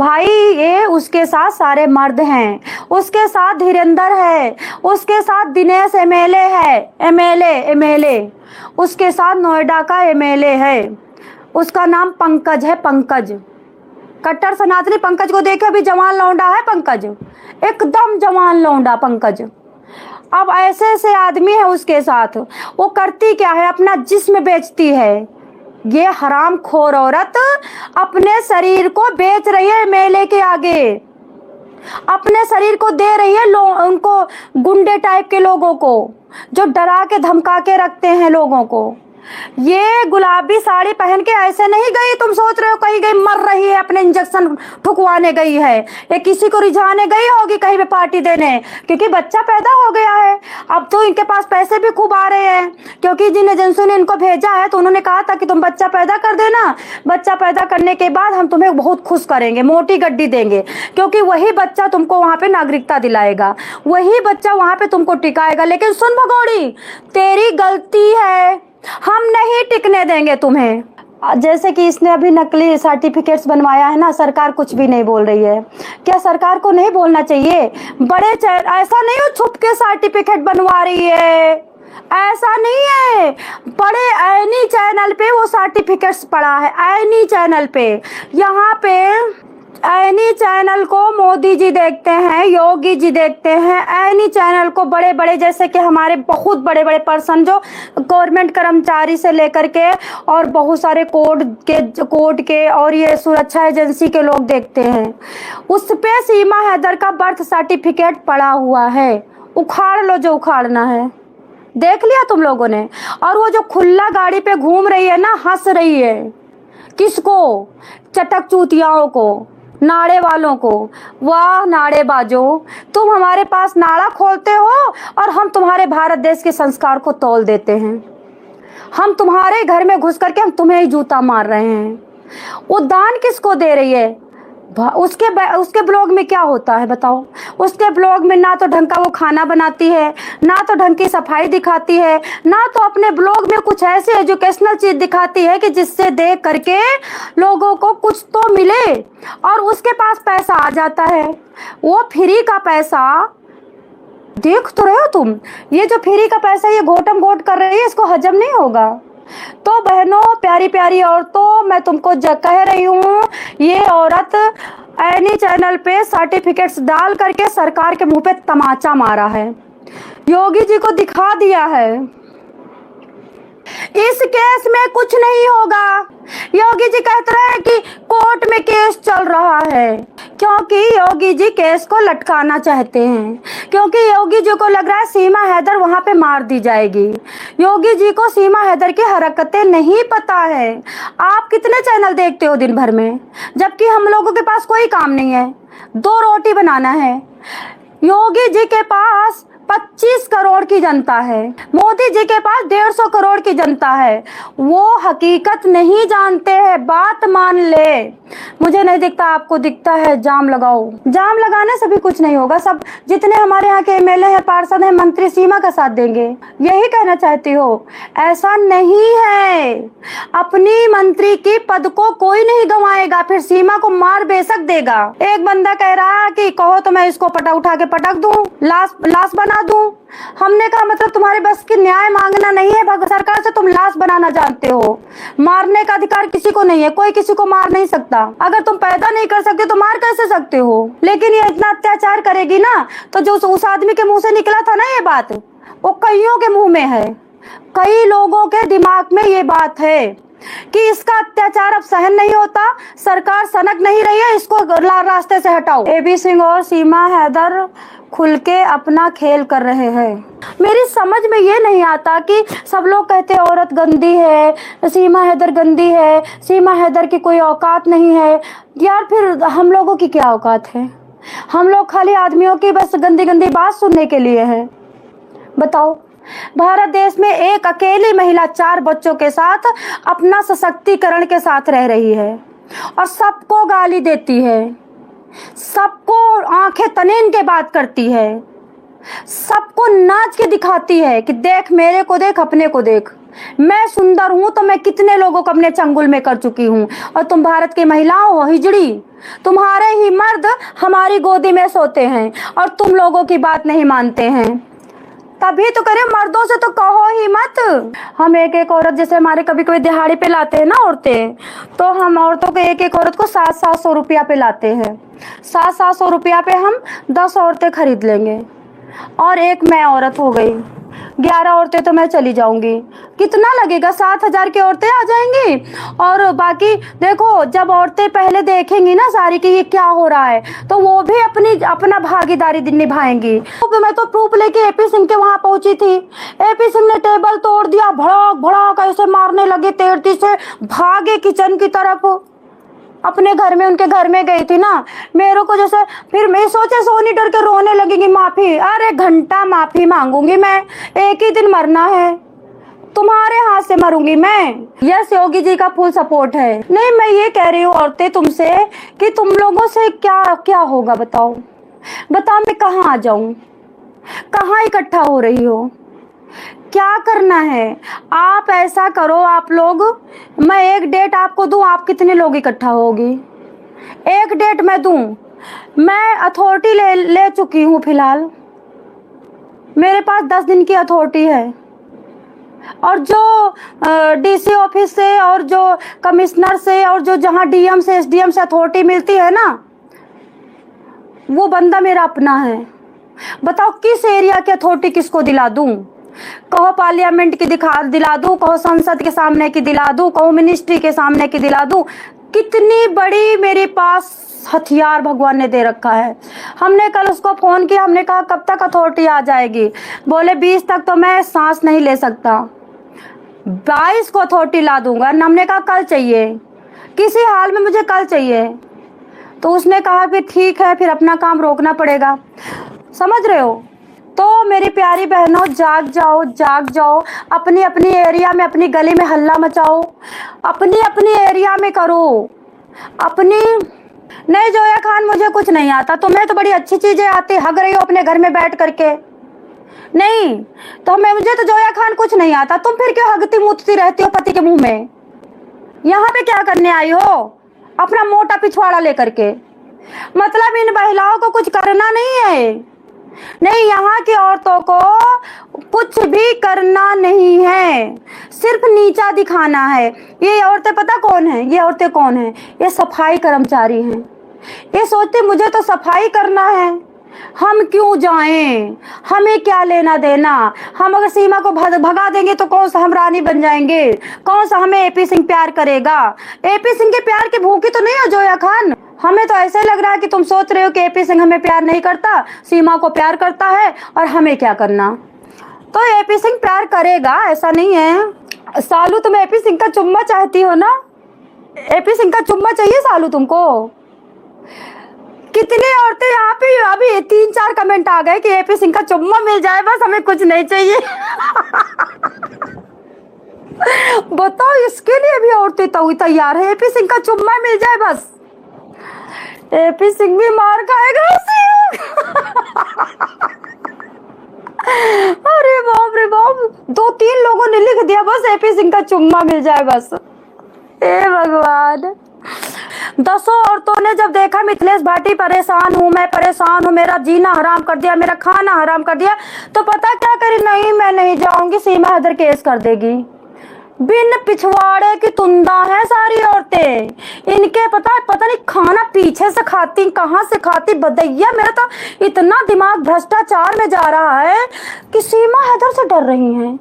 भाई ये उसके साथ सारे मर्द हैं, उसके साथ धीरेंद्र है, उसके साथ दिनेश एमएलए है, एमएलए उसके साथ नोएडा का एमएलए है, उसका नाम पंकज है, पंकज। कट्टर सनातनी पंकज को देखे, अभी जवान लौंडा है पंकज, एकदम जवान लौंडा पंकज। अब ऐसे ऐसे आदमी है उसके साथ, वो करती क्या है, अपना जिस्म बेचती है। ये हरामखोर औरत अपने शरीर को बेच रही है मेले के आगे, अपने शरीर को दे रही है उनको, गुंडे टाइप के लोगों को जो डरा के धमका के रखते हैं लोगों को। ये गुलाबी साड़ी पहन के ऐसे नहीं गई, तुम सोच रहे हो कहीं गई मर रही है, अपने इंजेक्शन ठुकवाने गई है, या किसी को रिझाने गई होगी कहीं पे पार्टी देने, क्योंकि बच्चा पैदा हो गया है। अब तो इनके पास पैसे भी खूब आ रहे हैं, क्योंकि जिन एजेंसियों ने इनको भेजा है तो उन्होंने कहा था कि तुम बच्चा पैदा कर देना, बच्चा पैदा करने के बाद हम तुम्हें बहुत खुश करेंगे, मोटी गड्डी देंगे, क्योंकि वही बच्चा तुमको वहां पे नागरिकता दिलाएगा, वही बच्चा वहां पे तुमको टिकाएगा। लेकिन सुन भगोड़ी, तेरी गलती है, हम नहीं टिकने देंगे तुम्हें। जैसे कि इसने अभी नकली सर्टिफिकेट्स बनवाया है ना, सरकार कुछ भी नहीं बोल रही है। क्या सरकार को नहीं बोलना चाहिए? बड़े ऐसा नहीं हो छुप के सर्टिफिकेट बनवा रही है, ऐसा नहीं है। बड़े ऐनी चैनल पे वो सर्टिफिकेट्स पड़ा है, ऐनी चैनल पे। यहाँ पे ऐनी चैनल को मोदी जी देखते हैं, योगी जी देखते हैं, ऐनी चैनल को बड़े बड़े, जैसे कि हमारे बहुत बड़े बड़े पर्सन जो गवर्नमेंट कर्मचारी से लेकर के और बहुत सारे कोर्ट के और ये सुरक्षा एजेंसी के लोग देखते हैं। उस पे सीमा हैदर का बर्थ सर्टिफिकेट पड़ा हुआ है, उखाड़ लो जो उखाड़ना है। देख लिया तुम लोगों ने? और वो जो खुला गाड़ी पे घूम रही है ना, हंस रही है, किसको? चटक चूतियाओं को, नाड़े वालों को। वाह नाड़ेबाजो, तुम हमारे पास नाड़ा खोलते हो और हम तुम्हारे भारत देश के संस्कार को तौल देते हैं। हम तुम्हारे घर में घुस करके हम तुम्हें ही जूता मार रहे हैं। वो दान किसको दे रही है? उसके ब्लॉग में क्या होता है बताओ? उसके ब्लॉग में ना तो ढंग का वो खाना बनाती है, ना तो ढंग की सफाई दिखाती है, ना तो अपने ब्लॉग में कुछ ऐसी एजुकेशनल चीज दिखाती है कि जिससे देख करके लोगों को कुछ तो मिले। और उसके पास पैसा आ जाता है, वो फ्री का पैसा। देख तो रहे हो तुम, ये जो फ्री का पैसा ये घोटम घोट कर रही है, इसको हजम नहीं होगा। तो बहनों, प्यारी प्यारी औरतों, मैं तुमको कह रही हूँ, ये औरत ऐनी चैनल पे सर्टिफिकेट्स डाल करके सरकार के मुंह पे तमाचा मारा है, योगी जी को दिखा दिया है। इस केस में कुछ नहीं होगा। योगी जी कहते रहे कि कोर्ट में केस चल रहा है, क्योंकि योगी जी केस को लटकाना चाहते हैं, क्योंकि योगी जी को लग रहा है सीमा हैदर वहां पे मार दी जाएगी। योगी जी को सीमा हैदर की हरकतें नहीं पता है। आप कितने चैनल देखते हो दिन भर में, जबकि हम लोगों के पास कोई काम नहीं है, 2 रोटी बनाना है। योगी जी के पास 25 करोड़ की जनता है, मोदी जी के पास 150 करोड़ की जनता है। वो हकीकत नहीं जानते हैं, बात मान ले। मुझे नहीं दिखता, आपको दिखता है, जाम लगाओ। जाम लगाने से भी कुछ नहीं होगा। सब जितने हमारे यहाँ के एमएलए हैं, पार्षद हैं, मंत्री सीमा का साथ देंगे, यही कहना चाहती हो? ऐसा नहीं है। अपनी मंत्री की पद को कोई नहीं गंवाएगा, फिर सीमा को मार बेशक देगा। एक बंदा कह रहा है कि कहो तो मैं इसको उठा के पटक दूं, लाश बना दूं। हमने कहा मतलब तुम्हारे बस की न्याय मांगना नहीं है, सरकार से तुम लाश बनाना जानते हो। मारने का अधिकार किसी को नहीं है, कोई किसी को मार नहीं सकता। अगर तुम पैदा नहीं कर सकते तो मार कैसे सकते हो? लेकिन ये इतना अत्याचार करेगी ना, तो जो उस आदमी के मुंह से निकला था ना ये बात, वो कईयों के मुंह में है, कई लोगों के दिमाग में ये बात है कि इसका अत्याचार अब सहन नहीं होता, सरकार सनक नहीं रही है, इसको रास्ते से हटाओ। एबी सिंह और सीमा हैदर खुल के अपना खेल कर रहे हैं। मेरी समझ में ये नहीं आता कि सब लोग कहते हैं औरत गंदी है, सीमा हैदर गंदी है, सीमा हैदर की कोई औकात नहीं है। यार फिर हम लोगों की क्या औकात है? हम लोग खाली आदमियों की बस गंदी गंदी बात सुनने के लिए है? बताओ। भारत देश में एक अकेली महिला 4 बच्चों के साथ अपना सशक्तिकरण के साथ रह रही है और सबको गाली देती है, सबको आंखें तनीन के बात करती है, सबको नाच के दिखाती है कि देख मेरे को देख, अपने को देख। मैं सुंदर हूं तो मैं कितने लोगों को अपने चंगुल में कर चुकी हूं, और तुम भारत की महिलाओं हो हिजड़ी, तुम्हारे ही मर्द हमारी गोदी में सोते हैं और तुम लोगों की बात नहीं मानते हैं। तभी तो करे, मर्दों से तो कहो ही मत। हम एक एक औरत, जैसे हमारे कभी कभी दिहाड़ी पे लाते हैं ना औरतें, तो हम औरतों को एक एक औरत को 700 रुपया पे लाते हैं। 700 रुपया पे हम 10 औरतें खरीद लेंगे, और एक मैं औरत हो गई, 11 औरतें तो मैं चली जाऊंगी। कितना लगेगा? 7,000 की औरतें आ जाएंगी। और बाकी देखो, जब औरतें पहले देखेंगी ना सारी कि ये क्या हो रहा है, तो वो भी अपना भागीदारी निभाएंगी। तो मैं तो प्रूफ लेके एपी सिंह के वहां पहुंची थी। एपी सिंह ने टेबल तोड़ दिया, भड़क भड़क ऐसे मारने लगे, तेरती से भागे किचन की तरफ। अपने घर में, उनके घर में गई थी ना, मेरे को जैसे, फिर मैं सोचे सोनी डर के रोने लगेगी माफी। अरे घंटा माफी मांगूंगी मैं, एक ही दिन मरना है, तुम्हारे हाथ से मरूंगी मैं। यस, योगी जी का फुल सपोर्ट है। नहीं, मैं ये कह रही हूँ औरतें तुमसे कि तुम लोगों से क्या क्या होगा, बताओ बताओ, मैं कहाँ आ जाऊं, कहाँ इकट्ठा हो रही हो, क्या करना है? आप ऐसा करो, आप लोग, मैं एक डेट आपको दूं, आप कितने लोग इकट्ठा होगी? एक डेट मैं दूं, मैं अथॉरिटी ले चुकी हूं फिलहाल, मेरे पास 10 दिन की अथॉरिटी है। और जो डीसी ऑफिस से और जो कमिश्नर से और जो जहां डीएम से एसडीएम से अथॉरिटी मिलती है ना, वो बंदा मेरा अपना है। बताओ किस एरिया की अथॉरिटी किसको दिला दूं? कहो पार्लियामेंट की दिला दूं, कहो संसद के सामने की दिला दूं, कहो मिनिस्ट्री के सामने की दिला दूं। कितनी बड़ी मेरे पास हथियार भगवान ने दे रखा है। हमने कल उसको फोन किया, हमने कहा कब तक अथॉरिटी आ जाएगी? बोले 20 तक तो मैं सांस नहीं ले सकता, 22 को अथॉरिटी ला दूंगा। हमने कहा कल चाहिए, किसी हाल में मुझे कल चाहिए। तो उसने कहा कि ठीक है, फिर अपना काम रोकना पड़ेगा। समझ रहे हो? तो मेरी प्यारी बहनों, जाग जाओ, जाग जाओ। अपनी अपनी एरिया में, अपनी गली में हल्ला मचाओ, अपनी अपनी एरिया में करो। अपनी नहीं, जोया खान मुझे कुछ नहीं आता, तुम्हें तो बड़ी अच्छी चीजें आती, हग रही हो अपने घर में बैठ करके। नहीं तो मुझे तो जोया खान कुछ नहीं आता, तुम फिर क्यों हगती मूतती रहती हो पति के मुंह में? यहाँ पे क्या करने आई हो अपना मोटा पिछवाड़ा लेकर के? मतलब इन महिलाओं को कुछ करना नहीं है। नहीं, यहाँ की औरतों को कुछ भी करना नहीं है, सिर्फ नीचा दिखाना है। ये औरतें पता कौन है? ये औरतें कौन है? ये सफाई कर्मचारी हैं। ये सोचते मुझे तो सफाई करना है, हम क्यों जाएं, हमें क्या लेना देना। हम अगर सीमा को भगा देंगे तो कौन सा हम रानी बन जाएंगे? कौन सा हमें एपी सिंह प्यार करेगा? एपी सिंह के प्यार की भूखी तो नहीं हो जोया खान। हमें तो ऐसे लग रहा है कि तुम सोच रहे हो कि एपी सिंह हमें प्यार नहीं करता, सीमा को प्यार करता है, और हमें क्या करना। तो एपी सिंह प्यार करेगा, ऐसा नहीं है। सालू, तुम एपी सिंह का चुम्मा चाहती हो ना? एपी सिंह का चुम्मा चाहिए सालू तुमको? कितनी औरतें यहाँ पे अभी 3-4 कमेंट आ गए कि एपी सिंह का चुम्मा मिल जाए, बस हमें कुछ नहीं चाहिए। बताओ, इसके लिए भी औरतें तो तैयार है, एपी सिंह का चुम्मा मिल जाए बस। एपी सिंह भी मार खाएगा। अरे बाप रे बाप, 2-3 लोगों ने लिख दिया बस एपी सिंह का चुम्मा मिल जाए बस। हे भगवान। 10 औरतों ने जब देखा मिथिलेश भाटी परेशान हूँ, मैं परेशान हूँ, मेरा जीना हराम कर दिया, मेरा खाना हराम कर दिया, तो पता क्या करी? नहीं, मैं नहीं जाऊंगी, सीमा हैदर केस कर देगी। बिन पिछवाड़े की तुंदा है सारी औरतें। इनके पता नहीं खाना पीछे से खाती, कहाँ से खाती बदैया। मेरा तो इतना दिमाग भ्रष्टाचार में जा रहा है कि सीमा हैदर से डर रही हैं।